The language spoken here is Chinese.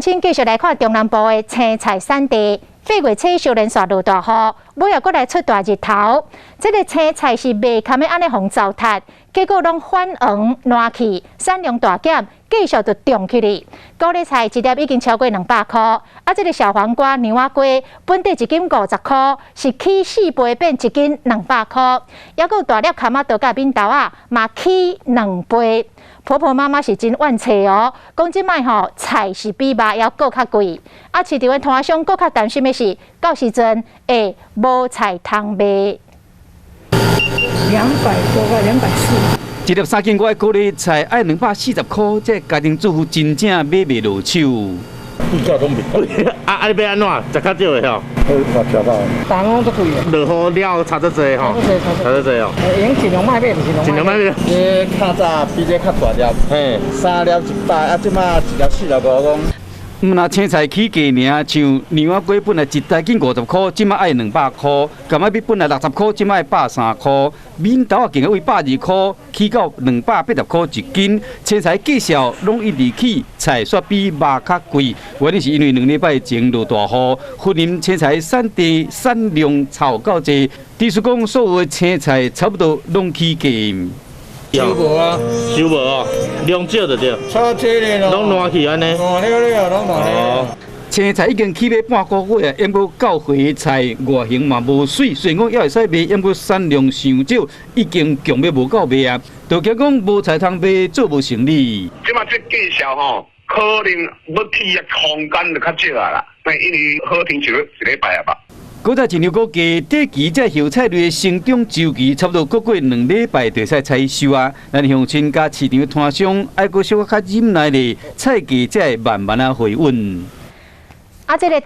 请继续来看中南部的青菜产地，八月初小连续落大雨，尾也搁来出大日头。这个青菜是袂堪要安尼防糟蹋，结果拢反黄烂去，产量大减，继续就涨起哩。高丽菜一粒已经超过200块，啊，这个小黄瓜、牛仔瓜本地一斤50块，是起4倍变一斤200块。还有大粒卡马豆甲扁豆啊，嘛起2倍。婆婆妈妈是真怨气哦，讲即摆吼菜是比肉还搁较贵，啊，市场的摊商搁较担心的是，到时阵会无菜通卖。200多块，240。一粒3斤外的高丽菜爱240块，这家庭主妇真正买袂落手。物价拢袂贵，啊，你要安怎？食较少的吼？我调到，单拢足贵的。落雨了差得济吼，差得济哦。用尽量卖买，就是尽量卖买。这较早比这较大粒，嘿3粒100，啊，即马一粒45公。那青菜起价尔，像牛仔瓜本来一袋斤50块，即马爱200块；甘仔米本来60块，即马爱130块；扁豆啊，竟然为120块，起到280块一斤。青菜计销拢一直起，菜煞比肉较贵。原因是因为2礼拜前落大雨，忽然青菜产地产量超够济，据说讲所有的青菜差不多拢起价。收无啊，收无哦，量少就对。差这咧咯，拢烂去安尼。烂了，拢烂了。青菜已经起码半个月啊，因无到回菜外形嘛无水，虽然讲也会使卖，因无产量伤少，已经强要无够卖啊。就惊讲无菜通卖，做无生意。即马这计销吼，可能要起的空间就较少啊啦，因为好天就1礼拜啊吧。古早一样个价，短期这油菜类的生长周期差不多过2礼拜就使采收啊。咱乡亲甲市场的摊商爱搁小可较忍耐咧，菜价才会慢慢啊回稳。啊，这个